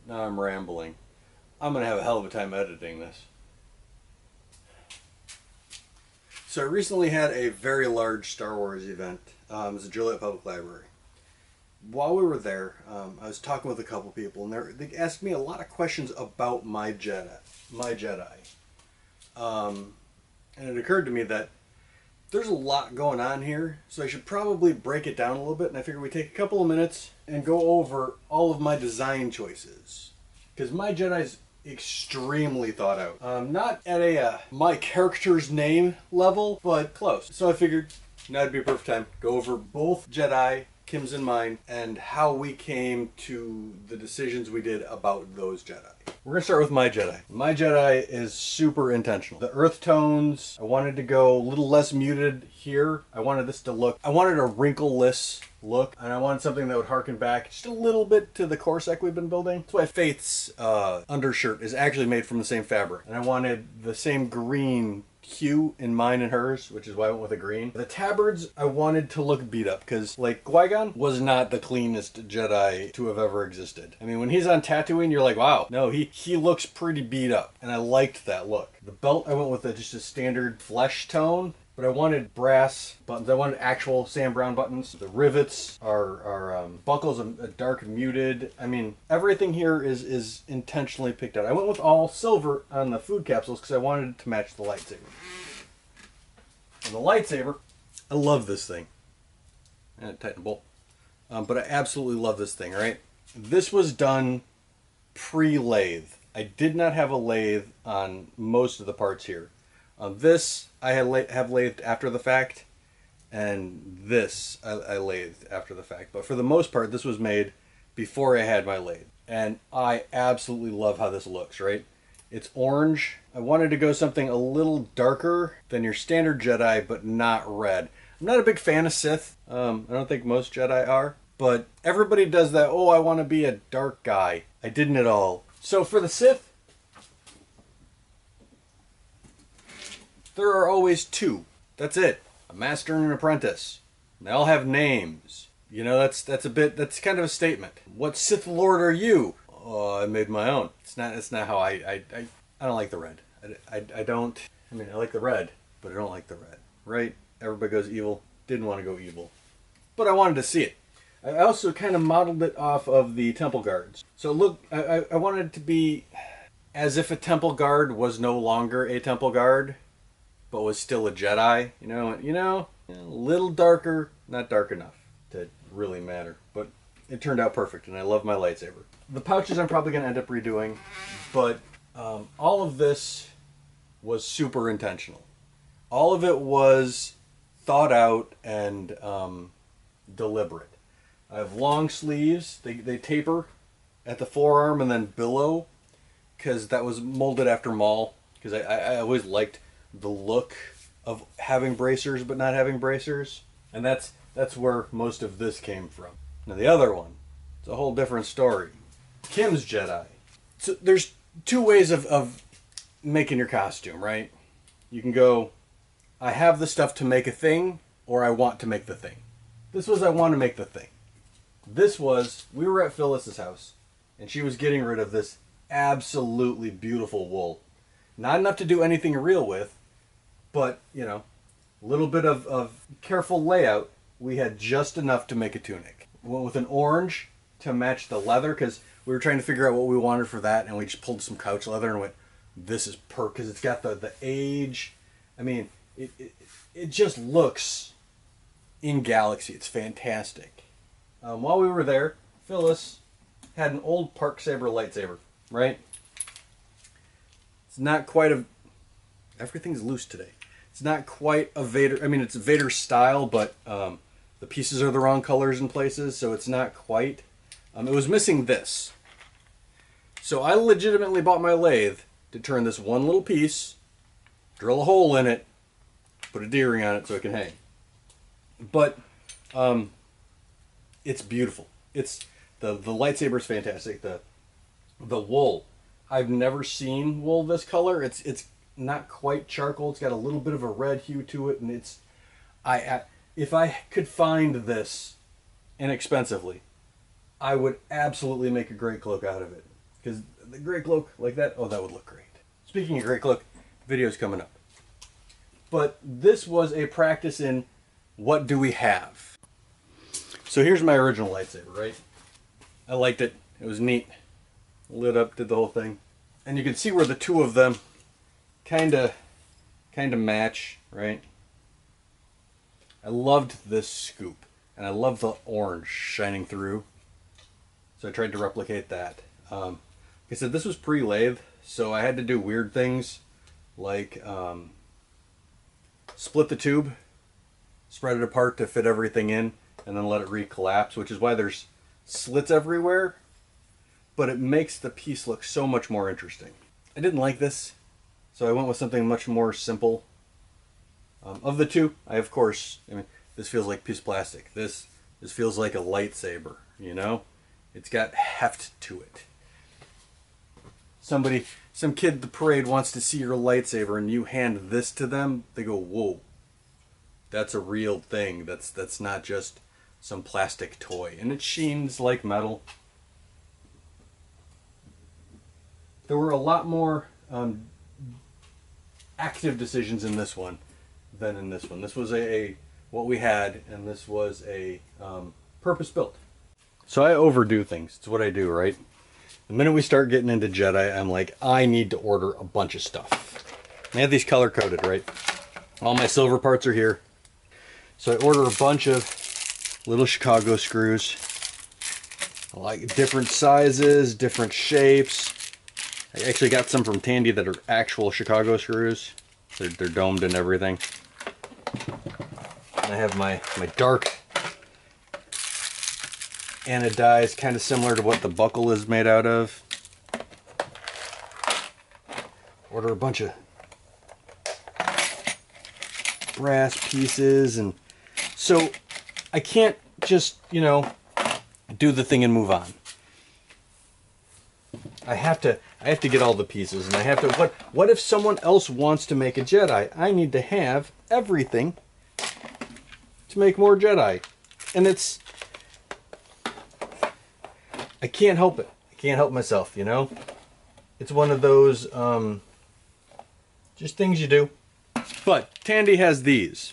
Now I'm rambling. I'm going to have a hell of a time editing this. So I recently had a very large Star Wars event. It was at Joliet Public Library. While we were there, I was talking with a couple people, and they asked me a lot of questions about my Jedi. And it occurred to me that there's a lot going on here, so I should probably break it down a little bit, and I figured we'd take a couple of minutes and go over all of my design choices. Because my Jedi's extremely thought out. Not at a my character's name level, but close. So I figured now would be a perfect time to go over both Jedi, Kim's and mine, and how we came to the decisions we did about those Jedi. We're going to start with my Jedi. My Jedi is super intentional. The earth tones, I wanted to go a little less muted here. I wanted this to look, I wanted a wrinkleless look, and I wanted something that would harken back just a little bit to the corset we've been building. That's why Faith's undershirt is actually made from the same fabric. And I wanted the same green hue in mine and hers, which is why I went with a green. The tabards I wanted to look beat up because, like, Qui-Gon was not the cleanest Jedi to have ever existed. I mean, when he's on Tatooine, you're like, wow, no, he looks pretty beat up, and I liked that look. The belt, I went with just a standard flesh tone, but I wanted brass buttons. I wanted actual Sam Brown buttons. The rivets are buckles, a dark muted. I mean, everything here is intentionally picked out. I went with all silver on the food capsules because I wanted it to match the lightsaber. And the lightsaber, I love this thing. And tighten the bolt. But I absolutely love this thing, right? This was done pre-lathe. I did not have a lathe on most of the parts here. This I have lathed after the fact, and this I lathed after the fact. But for the most part, this was made before I had my lathe. And I absolutely love how this looks, right? It's orange. I wanted to go something a little darker than your standard Jedi, but not red. I'm not a big fan of Sith. I don't think most Jedi are. But everybody does that, oh, I want to be a dark guy. I didn't at all. So for the Sith, there are always two. That's it. A master and an apprentice. And they all have names. You know, that's kind of a statement. What Sith Lord are you? Oh, I made my own. It's not how I don't like the red. I mean, I like the red, but I don't like the red. Right? Everybody goes evil. Didn't want to go evil. But I wanted to see it. I also kind of modeled it off of the temple guards. So look, I wanted it to be as if a temple guard was no longer a temple guard, but was still a Jedi, you know, a little darker, not dark enough to really matter, but it turned out perfect, and I love my lightsaber. The pouches I'm probably going to end up redoing, but all of this was super intentional. All of it was thought out and deliberate. I have long sleeves. They taper at the forearm and then billow, because that was molded after Maul, because I always liked the look of having bracers but not having bracers, and that's where most of this came from. Now the other one, it's a whole different story. Kim's Jedi. So there's two ways of making your costume, right? You can go, I have the stuff to make a thing, or I want to make the thing. This was, I want to make the thing. This was, we were at Phyllis's house, and she was getting rid of this absolutely beautiful wool. Not enough to do anything real with, but, you know, a little bit of careful layout. We had just enough to make a tunic. We went with an orange to match the leather, because we were trying to figure out what we wanted for that, and we just pulled some couch leather and went, this is perfect, because it's got the age. I mean, it just looks in Galaxy. It's fantastic. While we were there, Phyllis had an old Park Saber lightsaber, right? It's not quite a... Everything's loose today. It's not quite a Vader... I mean, it's Vader style, but the pieces are the wrong colors in places, so it's not quite... it was missing this. So I legitimately bought my lathe to turn this one little piece, drill a hole in it, put a D-ring on it so it can hang. But it's beautiful. It's the lightsaber is fantastic. The wool, I've never seen wool this color. It's not quite charcoal. It's got a little bit of a red hue to it, and it's if I could find this inexpensively, I would absolutely make a great cloak out of it. Because the gray cloak like that, oh, that would look great. Speaking of gray cloak, video's coming up. But this was a practice in what do we have. So here's my original lightsaber, right? I liked it. It was neat. Lit up, did the whole thing. And you can see where the two of them kind of match, right? I loved this scoop. And I love the orange shining through. So I tried to replicate that. Like I said, this was pre-lathe, so I had to do weird things like split the tube, spread it apart to fit everything in, and then let it recollapse, which is why there's slits everywhere, but it makes the piece look so much more interesting. I didn't like this, so I went with something much more simple. Of the two, I mean, this feels like a piece of plastic. This feels like a lightsaber, you know? It's got heft to it. Some kid at the parade wants to see your lightsaber and you hand this to them, they go, whoa, that's a real thing. That's not just some plastic toy. And it sheens like metal. There were a lot more active decisions in this one than in this one. This was what we had, and this was a purpose built. So I overdo things. It's what I do, right? The minute we start getting into Jedi, I'm like, I need to order a bunch of stuff. I have these color coded, right? All my silver parts are here. So I order a bunch of little Chicago screws. I like different sizes, different shapes. I actually got some from Tandy that are actual Chicago screws. They're domed and everything. And I have my dark anodized, kind of similar to what the buckle is made out of. Order a bunch of brass pieces, and so I can't just, you know, do the thing and move on. I have to get all the pieces, and I have to, what if someone else wants to make a Jedi? I need to have everything to make more Jedi. And I can't help it. I can't help myself, you know? It's one of those, just things you do. But Tandy has these.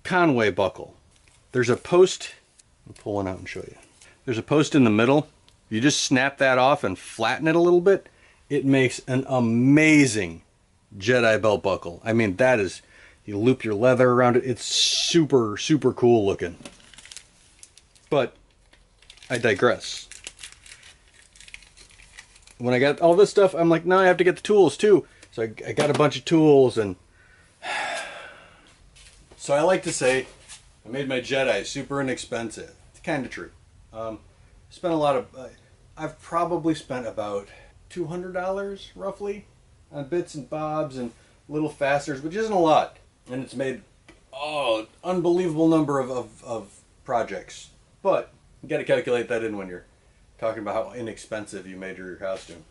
Conway Buckle. There's a post, I'll pull one out and show you. There's a post in the middle. You just snap that off and flatten it a little bit. It makes an amazing Jedi belt buckle. I mean, that is, you loop your leather around it. It's super, super cool looking. But I digress. When I got all this stuff, I'm like, no, I have to get the tools too. So I got a bunch of tools, and so I like to say I made my Jedi super inexpensive. It's kind of true. Spent a lot of, I've probably spent about $200 roughly on bits and bobs and little fasteners, which isn't a lot. And it's made, an unbelievable number of projects. But you got to calculate that in when you're talking about how inexpensive you made your costume.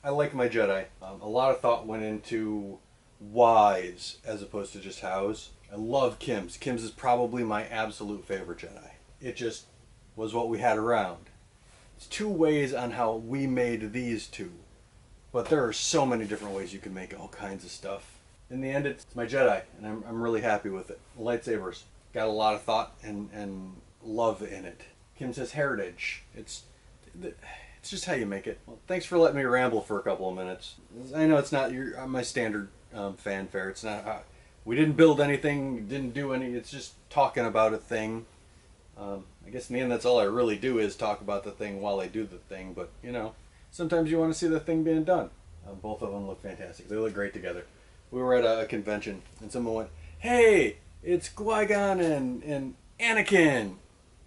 I like my Jedi. A lot of thought went into whys as opposed to just hows. I love Kim's. Kim's is probably my absolute favorite Jedi. It just was what we had around. It's two ways on how we made these two, but there are so many different ways you can make all kinds of stuff. In the end, it's my Jedi, and I'm really happy with it. Lightsabers got a lot of thought and love in it. Kim's has heritage. It's just how you make it. Well, thanks for letting me ramble for a couple of minutes. I know it's not my standard fanfare. It's not. We didn't build anything. Didn't do any. It's just talking about a thing. I guess in the end, that's all I really do is talk about the thing while I do the thing. But you know, sometimes you want to see the thing being done. Both of them look fantastic. They look great together. We were at a convention, and someone went, "Hey, it's Qui-Gon and Anakin,"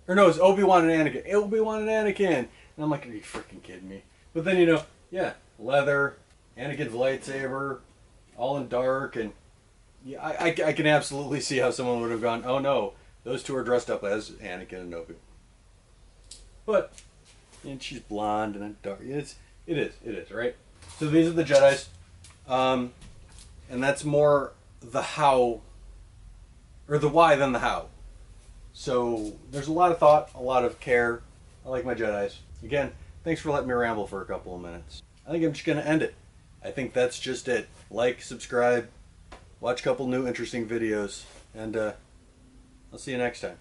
or no, it's Obi-Wan and Anakin. Obi-Wan and Anakin. And I'm like, are you freaking kidding me? But then, you know, yeah, leather, Anakin's lightsaber, all in dark, and yeah, I can absolutely see how someone would have gone, oh no, those two are dressed up as Anakin and Obi. But, and she's blonde and dark. It is, right? So these are the Jedis, and that's more the how, or the why than the how. So there's a lot of thought, a lot of care. I like my Jedis. Again, Thanks for letting me ramble for a couple of minutes. I think I'm just going to end it. I think that's just it. Like, subscribe, watch a couple new interesting videos, and I'll see you next time.